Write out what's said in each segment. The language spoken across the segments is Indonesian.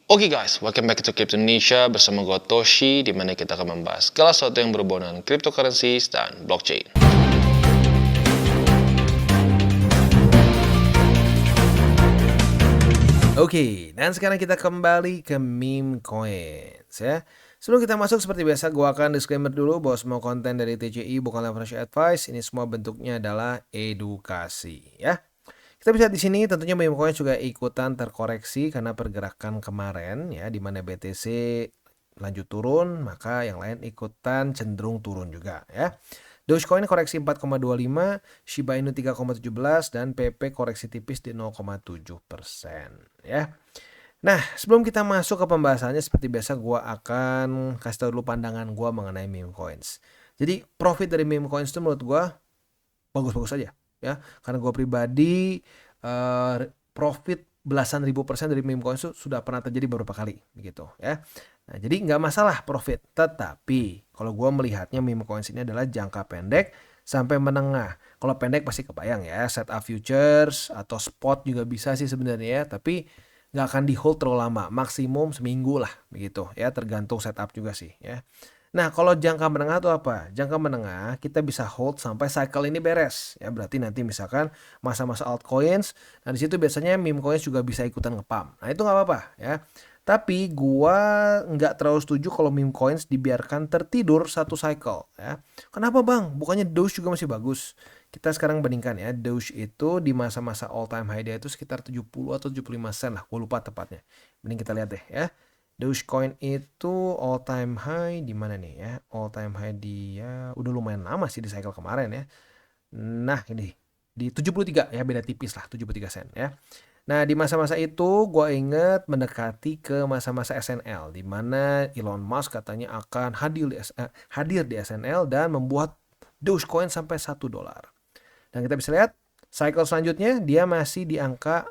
Oke guys, welcome back to Crypto Indonesia bersama gue Toshi, di mana kita akan membahas segala sesuatu yang berhubungan dengan cryptocurrencies dan blockchain. Oke, dan sekarang kita kembali ke meme coins ya. Sebelum kita masuk seperti biasa, gua akan disclaimer dulu bahwa semua konten dari TCI bukanlah financial advice. Ini semua bentuknya adalah edukasi ya. Kita bisa di sini tentunya meme coins juga ikutan terkoreksi karena pergerakan kemarin ya, di mana BTC lanjut turun, maka yang lain ikutan cenderung turun juga ya. Dogecoin koreksi 4,25, Shiba Inu 3,17, dan PP koreksi tipis di 0,7% ya. Nah, sebelum kita masuk ke pembahasannya, seperti biasa gue akan kasih tahu dulu pandangan gue mengenai meme coins. Jadi profit dari meme coins itu menurut gue bagus-bagus aja ya, karena gue pribadi profit belasan ribu persen dari meme coins itu sudah pernah terjadi beberapa kali begitu ya. Nah, jadi nggak masalah profit, tetapi kalau gue melihatnya meme coins ini adalah jangka pendek sampai menengah. Kalau pendek pasti kebayang ya, setup futures atau spot juga bisa sih sebenarnya, tapi nggak akan di hold terlalu lama, maksimum seminggu lah begitu ya, tergantung setup juga sih ya. Nah, kalau jangka menengah itu apa? Jangka menengah kita bisa hold sampai cycle ini beres ya, berarti nanti misalkan masa-masa altcoins, nah di situ biasanya meme coins juga bisa ikutan ngepump. Nah, itu nggak apa-apa ya. Tapi gua nggak terlalu setuju kalau meme coins dibiarkan tertidur satu cycle ya. Kenapa bang? Bukannya Doge juga masih bagus. Kita sekarang bandingkan ya, Doge itu di masa-masa all time high dia itu sekitar 70 atau 75 sen lah, gue lupa tepatnya. Mending kita lihat deh ya. Dogecoin itu all time high di mana nih ya? All time high dia udah lumayan lama sih di cycle kemarin ya. Nah, ini di 73 ya, beda tipis lah, 73 sen ya. Nah, di masa-masa itu gue inget mendekati ke masa-masa SNL, di mana Elon Musk katanya akan hadir di SNL dan membuat Dogecoin sampai $1. Dan kita bisa lihat cycle selanjutnya dia masih di angka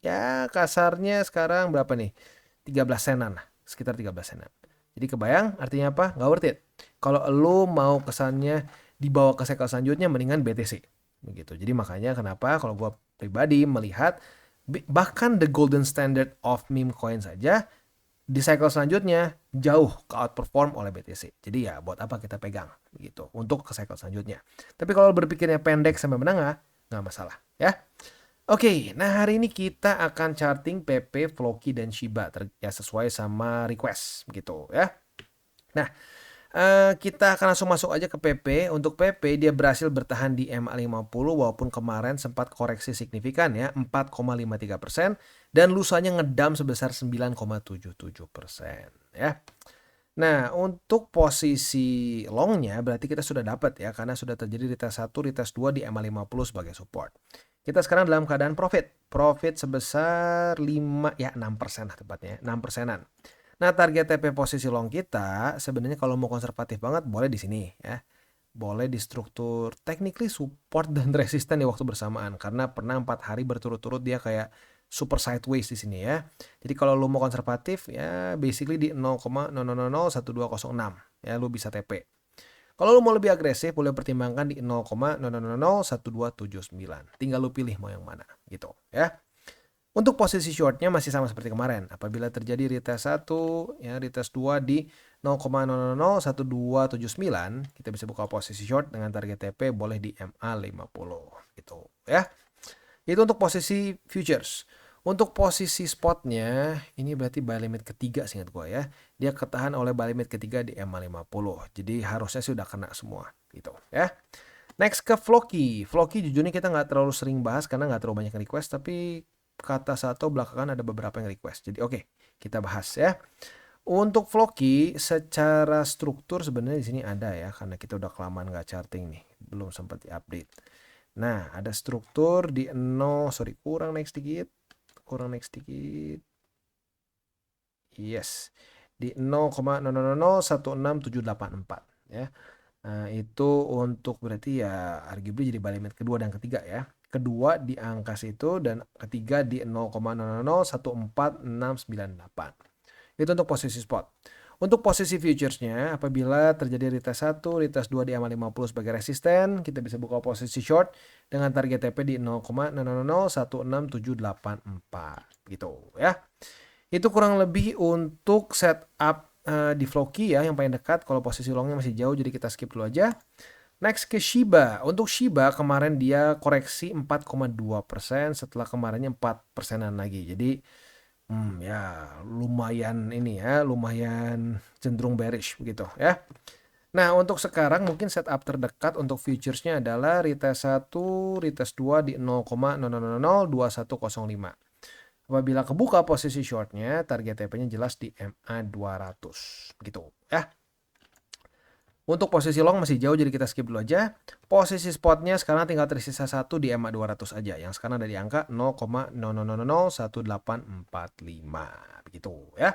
ya kasarnya sekarang berapa nih? 13 senan lah, sekitar 13 senan. Jadi kebayang artinya apa? Nggak worth it. Kalau lo mau kesannya dibawa ke cycle selanjutnya, mendingan BTC. Begitu. Jadi makanya kenapa kalau gue pribadi melihat bahkan the golden standard of meme coin saja di cycle selanjutnya jauh ke outperform oleh BTC. Jadi ya buat apa kita pegang gitu untuk ke cycle selanjutnya. Tapi kalau berpikirnya pendek sampai menengah, nggak masalah ya. Oke, nah hari ini kita akan charting PP, Floki, dan Shiba ya sesuai sama request gitu ya. Nah, kita akan langsung masuk aja ke PP. Untuk PP dia berhasil bertahan di MA50 walaupun kemarin sempat koreksi signifikan ya, 4,53%, dan lusanya ngedam sebesar 9,77% ya. Nah, untuk posisi longnya berarti kita sudah dapat ya, karena sudah terjadi retest 1, retest 2 di MA50 sebagai support. Kita sekarang dalam keadaan profit. Profit sebesar 5 ya 6% lah tepatnya, 6 persenan. Nah, target TP posisi long kita sebenarnya kalau mau konservatif banget boleh di sini ya. Boleh di struktur technically support dan resisten di waktu bersamaan, karena pernah 4 hari berturut-turut dia kayak super sideways di sini ya. Jadi kalau lu mau konservatif ya basically di 0,0001206 ya lu bisa TP. Kalau lu mau lebih agresif boleh pertimbangkan di 0,0001279. Tinggal lu pilih mau yang mana gitu ya. Untuk posisi shortnya masih sama seperti kemarin. Apabila terjadi retest 1 ya, retest 2 di 0,001279, kita bisa buka posisi short dengan target TP boleh di MA50 gitu ya. Itu untuk posisi futures. Untuk posisi spotnya, ini berarti buy limit ketiga seingat gue ya. Dia ketahan oleh buy limit ketiga di MA50. Jadi harusnya sudah kena semua gitu ya. Next ke Floki. Floki jujurnya kita nggak terlalu sering bahas karena nggak terlalu banyak request. Tapi kata satu belakangan ada beberapa yang request. Jadi oke, kita bahas ya. Untuk Floki secara struktur sebenarnya di sini ada ya. Karena kita udah kelamaan nggak charting nih. Belum sempat diupdate. Nah, ada struktur di 0, kurang naik sedikit. Yes, di 0,0001674 ya. Nah, itu untuk berarti ya arguably jadi buy limit kedua dan ketiga ya. Kedua di angka situ dan ketiga di 0,00014698. Itu untuk posisi spot. Untuk posisi futuresnya, apabila terjadi retest 1, retest 2 di MA50 sebagai resisten, kita bisa buka posisi short dengan target TP di 0,00016784 gitu ya. Itu kurang lebih untuk setup di Floki ya, yang paling dekat. Kalau posisi longnya masih jauh, jadi kita skip dulu aja. Next ke Shiba. Untuk Shiba kemarin dia koreksi 4,2% setelah kemarinnya 4%-an lagi. Jadi ya lumayan ini ya, lumayan cenderung bearish begitu ya. Nah, untuk sekarang mungkin setup terdekat untuk futuresnya adalah retest 1, retest 2 di 0,00002105. Apabila kebuka posisi shortnya, target TP-nya jelas di MA 200. Begitu ya. Untuk posisi long masih jauh, jadi kita skip dulu aja. Posisi spotnya sekarang tinggal tersisa 1 di MA 200 aja. Yang sekarang ada di angka 0,00001845. Begitu ya.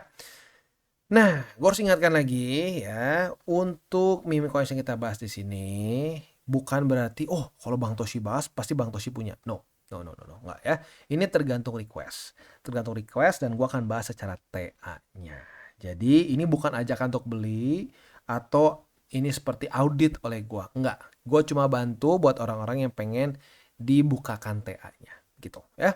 Nah, gue harus ingatkan lagi ya, untuk meme coins yang kita bahas di sini bukan berarti kalau Bang Toshi bahas pasti Bang Toshi punya. No, enggak ya. Ini tergantung request. Tergantung request dan gue akan bahas secara TA-nya. Jadi ini bukan ajakan untuk beli atau ini seperti audit oleh gue. Enggak. Gue cuma bantu buat orang-orang yang pengen dibukakan TA-nya gitu ya.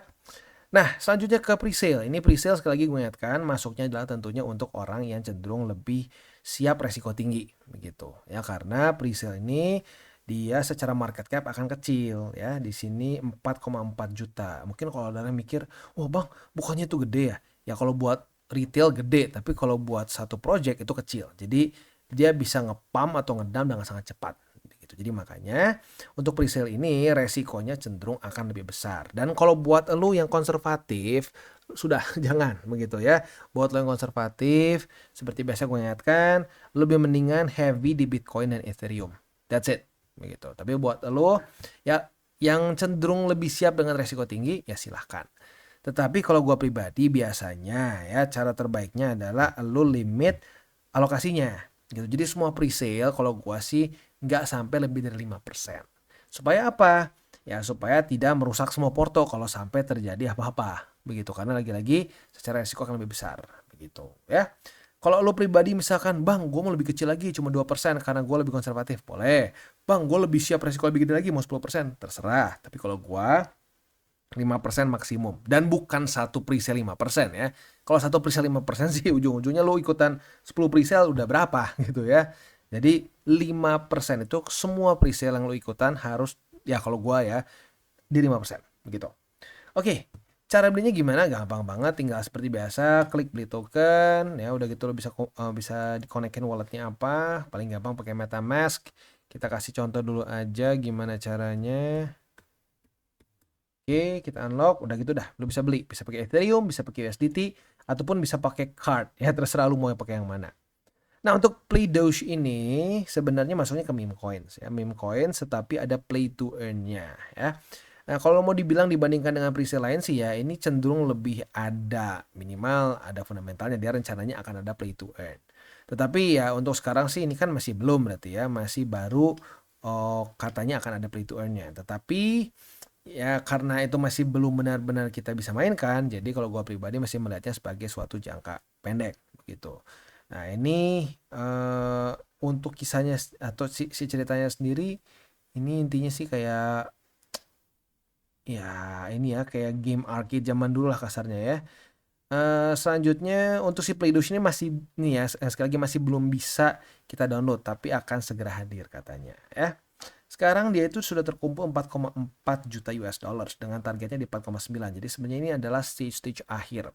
Nah, selanjutnya ke presale. Ini presale sekali lagi gue ingatkan, masuknya adalah tentunya untuk orang yang cenderung lebih siap resiko tinggi begitu. Ya, karena presale ini dia secara market cap akan kecil ya. Di sini 4,4 juta. Mungkin kalau ada yang mikir, "Oh, Bang, bukannya itu gede ya?" Ya kalau buat retail gede, tapi kalau buat satu project itu kecil. Jadi dia bisa ngepump atau ngedam dengan sangat cepat. Jadi makanya untuk presale ini resikonya cenderung akan lebih besar. Dan kalau buat lu yang konservatif, sudah jangan begitu ya. Buat lu yang konservatif, seperti biasa gue ingatkan, lebih mendingan heavy di Bitcoin dan Ethereum. That's it. Begitu. Tapi buat lu ya yang cenderung lebih siap dengan resiko tinggi, ya silahkan. Tetapi kalau gue pribadi biasanya ya cara terbaiknya adalah lu limit alokasinya. Gitu. Jadi semua presale kalau gua sih nggak sampai lebih dari 5%. Supaya apa? Ya supaya tidak merusak semua porto kalau sampai terjadi apa-apa. Begitu, karena lagi-lagi secara risiko akan lebih besar. Begitu ya. Kalau lo pribadi misalkan, Bang, gue mau lebih kecil lagi, cuma 2% karena gue lebih konservatif. Boleh. Bang, gue lebih siap resiko lebih gede lagi, mau 10%. Terserah. Tapi kalau gue 5% maksimum. Dan bukan satu presale 5% ya. Kalau satu presale 5% sih ujung-ujungnya lo ikutan 10 presale udah berapa gitu ya. Jadi 5% itu semua presale yang lo ikutan harus, ya kalau gua ya, di 5% begitu. Oke, cara belinya gimana? Gampang banget, tinggal seperti biasa klik beli token ya, udah gitu lo bisa dikonekin walletnya apa. Paling gampang pakai MetaMask. Kita kasih contoh dulu aja gimana caranya. Oke, kita unlock, udah gitu dah, lu bisa beli, bisa pakai Ethereum, bisa pakai USDT, ataupun bisa pakai card, ya terserah lu mau pakai yang mana. Nah, untuk Play Doge ini sebenarnya masuknya ke meme coins ya, meme coins tetapi ada play to earn-nya ya. Nah, kalau mau dibilang dibandingkan dengan presale lain sih ya, ini cenderung lebih ada minimal ada fundamentalnya, dia rencananya akan ada play to earn. Tetapi ya untuk sekarang sih ini kan masih belum berarti ya, masih baru katanya akan ada play to earn-nya. Tetapi ya karena itu masih belum benar-benar kita bisa mainkan, jadi kalau gua pribadi masih melihatnya sebagai suatu jangka pendek begitu. Nah ini untuk kisahnya atau si ceritanya sendiri, ini intinya sih kayak ya ini ya kayak game arcade zaman dulu lah kasarnya ya. Selanjutnya untuk si Playdosh ini masih nih ya sekali lagi masih belum bisa kita download tapi akan segera hadir katanya ya. Sekarang dia itu sudah terkumpul 4,4 juta US dollars dengan targetnya di 4,9. Jadi sebenarnya ini adalah stage akhir.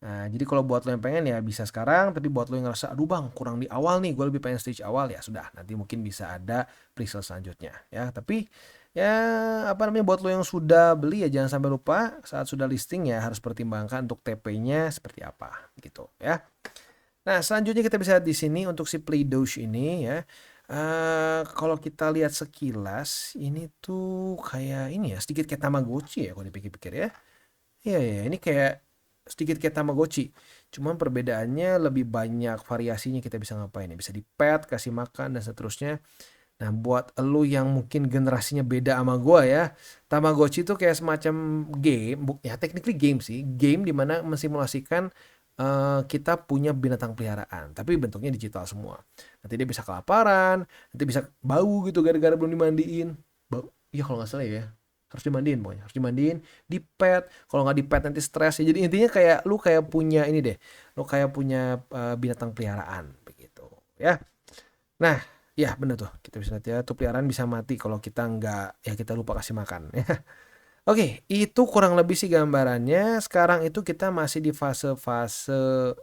Nah, jadi kalau buat lo yang pengen ya bisa sekarang, tapi buat lo yang ngerasa, aduh bang kurang di awal nih, gue lebih pengen stage awal ya sudah. Nanti mungkin bisa ada presale selanjutnya ya. Tapi ya apa namanya buat lo yang sudah beli ya jangan sampai lupa saat sudah listing ya harus pertimbangkan untuk TP-nya seperti apa gitu ya. Nah, selanjutnya kita bisa lihat di sini untuk si Play Doge ini ya. Kalau kita lihat sekilas ini tuh kayak ini ya sedikit kayak Tamagotchi ya kalau dipikir-pikir ya. Iya ya, ini kayak sedikit kayak Tamagotchi. Cuman perbedaannya lebih banyak variasinya kita bisa ngapain ya. Bisa di pet, kasih makan dan seterusnya. Nah, buat elu yang mungkin generasinya beda sama gua ya, Tamagotchi itu kayak semacam game, ya technically game sih, game dimana mensimulasikan kita punya binatang peliharaan, tapi bentuknya digital semua. Nanti dia bisa kelaparan, nanti bisa bau gitu gara-gara belum dimandiin. Bau, iya kalau nggak salah ya. Harus dimandiin pokoknya, harus dimandiin, dipet. Kalau nggak dipet nanti stres ya. Jadi intinya kayak lu kayak punya ini deh. Lu kayak punya binatang peliharaan begitu ya. Nah, ya bener tuh. Kita bisa lihat ya, tuh peliharaan bisa mati kalau kita nggak ya kita lupa kasih makan ya. Oke, itu kurang lebih sih gambarannya. Sekarang itu kita masih di fase-fase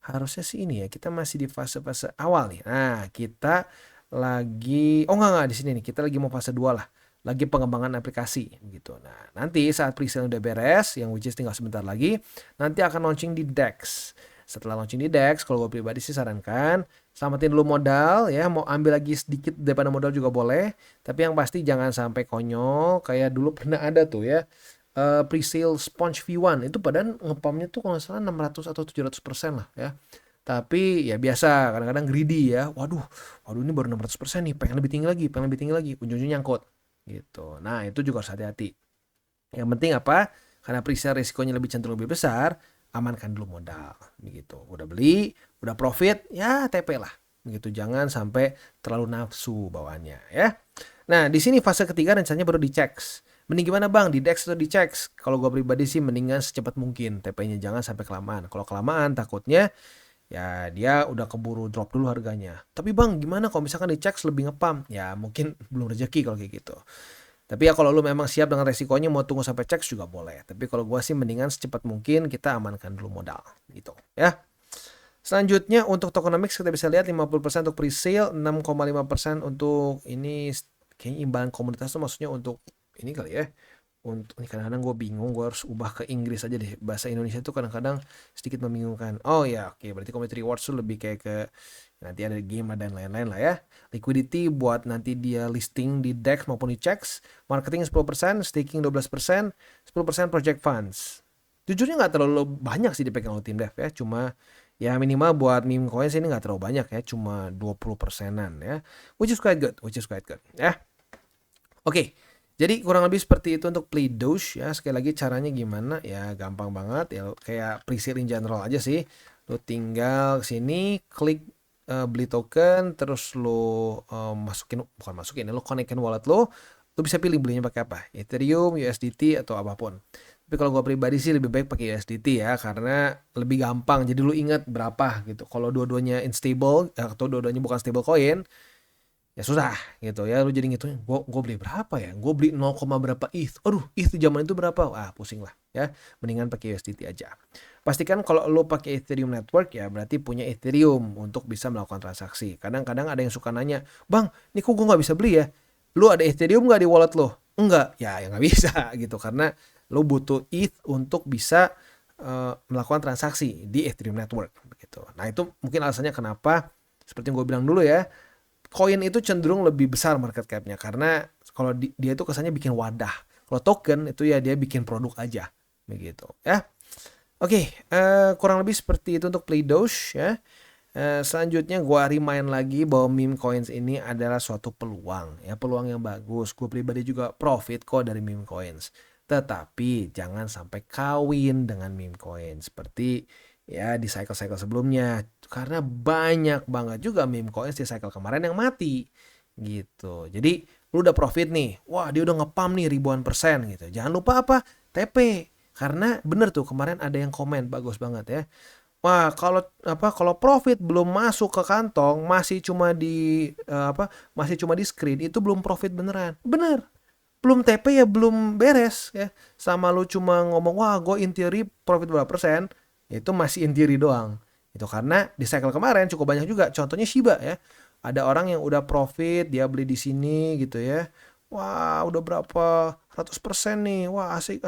harusnya sih ini ya, kita masih di fase-fase awal nih. Nah, kita lagi enggak di sini nih. Kita lagi mau fase 2 lah. Lagi pengembangan aplikasi gitu. Nah, nanti saat presale udah beres, yang which is tinggal sebentar lagi, nanti akan launching di DEX. Setelah launching di DEX, kalau gue pribadi sih sarankan selamatin dulu modal ya, mau ambil lagi sedikit daripada modal juga boleh, tapi yang pasti jangan sampai konyol kayak dulu pernah ada tuh ya. Presale Sponge V1 itu padahal ngepumpnya tuh kalau nggak salah 600 atau 700% lah ya. Tapi ya biasa kadang-kadang greedy ya. Waduh ini baru 600% nih, pengen lebih tinggi lagi, ujung-ujungnya nyangkut gitu. Nah, itu juga harus hati-hati. Yang penting apa? Karena presale risikonya lebih cenderung lebih besar, amankan dulu modal begitu. Udah beli, udah profit, ya TP lah. Begitu, jangan sampai terlalu nafsu bawaannya ya. Nah, di sini fase ketiga rencananya baru dicek. Mending gimana bang, di DEX atau dicek? Kalau gue pribadi sih mendingan secepat mungkin TP-nya, jangan sampai kelamaan. Kalau kelamaan takutnya ya dia udah keburu drop dulu harganya. Tapi bang gimana kalau misalkan dicek lebih ngepam? Ya mungkin belum rezeki kalau kayak gitu. Tapi ya kalau lu memang siap dengan resikonya mau tunggu sampai cek juga boleh. Tapi kalau gue sih mendingan secepat mungkin kita amankan dulu modal gitu ya. Selanjutnya untuk tokenomics kita bisa lihat 50% untuk presale, 6,5% untuk ini kayaknya imbalan komunitas itu maksudnya untuk ini kali ya. Untuk ini kadang-kadang gue bingung, gue harus ubah ke Inggris aja deh. Bahasa Indonesia tuh kadang-kadang sedikit membingungkan. Oh ya, oke, berarti community rewards tuh lebih kayak ke nanti ada game dan lain-lain lah ya. Liquidity buat nanti dia listing di DEX maupun di checks. Marketing 10%, staking 12%, 10% project funds. Jujurnya nggak terlalu banyak sih dipegang oleh tim dev ya. Cuma ya minimal buat meme coins ini nggak terlalu banyak ya. Cuma 20%-an ya. Which is quite good ya. Oke. Jadi kurang lebih seperti itu untuk Play Doge ya. Sekali lagi caranya gimana ya, gampang banget ya, kayak presale in general aja sih. Lu tinggal sini klik beli token, terus lu masukin lu connectin wallet lu bisa pilih belinya pakai apa, Ethereum, USDT atau apapun. Tapi kalau gue pribadi sih lebih baik pakai USDT ya, karena lebih gampang. Jadi lu ingat berapa gitu. Kalau dua-duanya unstable atau dua-duanya bukan stable coin, ya susah gitu ya, lu jadi ngitungin gue beli berapa ya, gue beli 0, berapa ETH, aduh ETH zaman itu berapa, pusing lah ya. Mendingan pakai USDT aja. Pastikan kalau lu pakai Ethereum network ya berarti punya Ethereum untuk bisa melakukan transaksi. Kadang-kadang ada yang suka nanya, bang ini kok gue nggak bisa beli ya, lu ada Ethereum nggak di wallet lu? Enggak ya, nggak bisa gitu, karena lu butuh ETH untuk bisa melakukan transaksi di Ethereum network gitu. Nah itu mungkin alasannya kenapa seperti yang gue bilang dulu ya, koin itu cenderung lebih besar market cap-nya karena kalau dia itu kesannya bikin wadah. Kalau token itu ya dia bikin produk aja begitu ya. Oke, kurang lebih seperti itu untuk Play Doge ya. Selanjutnya gua remind lagi bahwa meme coins ini adalah suatu peluang ya, peluang yang bagus. Gue pribadi juga profit kok dari meme coins. Tetapi jangan sampai kawin dengan meme coin seperti ya di cycle-cycle sebelumnya, karena banyak banget juga meme coins di cycle kemarin yang mati gitu. Jadi lu udah profit nih, wah dia udah ngepam nih ribuan persen gitu, jangan lupa apa, TP. Karena bener tuh kemarin ada yang komen bagus banget ya, wah kalau profit belum masuk ke kantong, masih cuma di screen, itu belum profit beneran. Bener, belum TP ya belum beres ya. Sama lu cuma ngomong wah gue in theory profit berapa persen, itu masih in theory doang. Itu karena di cycle kemarin cukup banyak juga. Contohnya Shiba ya. Ada orang yang udah profit, dia beli di sini gitu ya. Wah, udah berapa ratus persen nih. Wah, asik.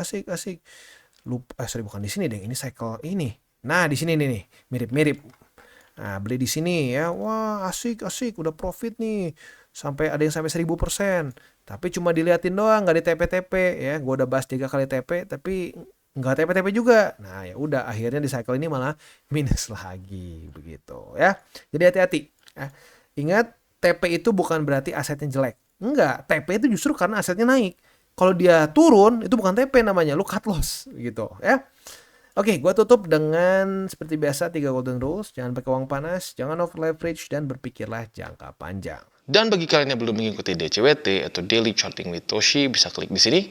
Bukan di sini deh, ini cycle ini. Nah, di sini nih, mirip-mirip. Nah, beli di sini ya. Wah, asik, udah profit nih. Sampai ada yang sampai 1000%. Tapi cuma diliatin doang, nggak di TP-TP ya. Gue udah bahas 3 kali TP, tapi nggak TP-TP juga. Nah ya udah, akhirnya di cycle ini malah minus lagi begitu ya. Jadi hati-hati ya. Ingat, TP itu bukan berarti asetnya jelek. Enggak, TP itu justru karena asetnya naik. Kalau dia turun itu bukan TP namanya, lu cut loss gitu ya. Oke, gua tutup dengan seperti biasa 3 golden rules. Jangan pakai uang panas, jangan over leverage, dan berpikirlah jangka panjang. Dan bagi kalian yang belum mengikuti DCWT atau Daily Charting with Toshi, bisa klik di sini,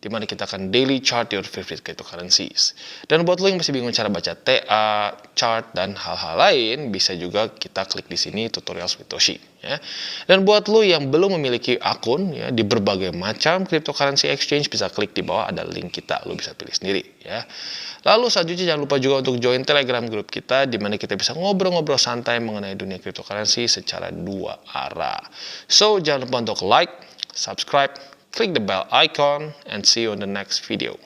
di mana kita akan daily chart your favorite cryptocurrencies. Dan buat lo yang masih bingung cara baca TA, chart, dan hal-hal lain, bisa juga kita klik di sini tutorials with Toshi. Ya. Dan buat lo yang belum memiliki akun ya, di berbagai macam cryptocurrency exchange, bisa klik di bawah ada link kita, lo bisa pilih sendiri. Ya. Lalu selanjutnya jangan lupa juga untuk join Telegram group kita, di mana kita bisa ngobrol-ngobrol santai mengenai dunia cryptocurrency secara 2 arah. So, jangan lupa untuk like, subscribe, click the bell icon, and see you on the next video.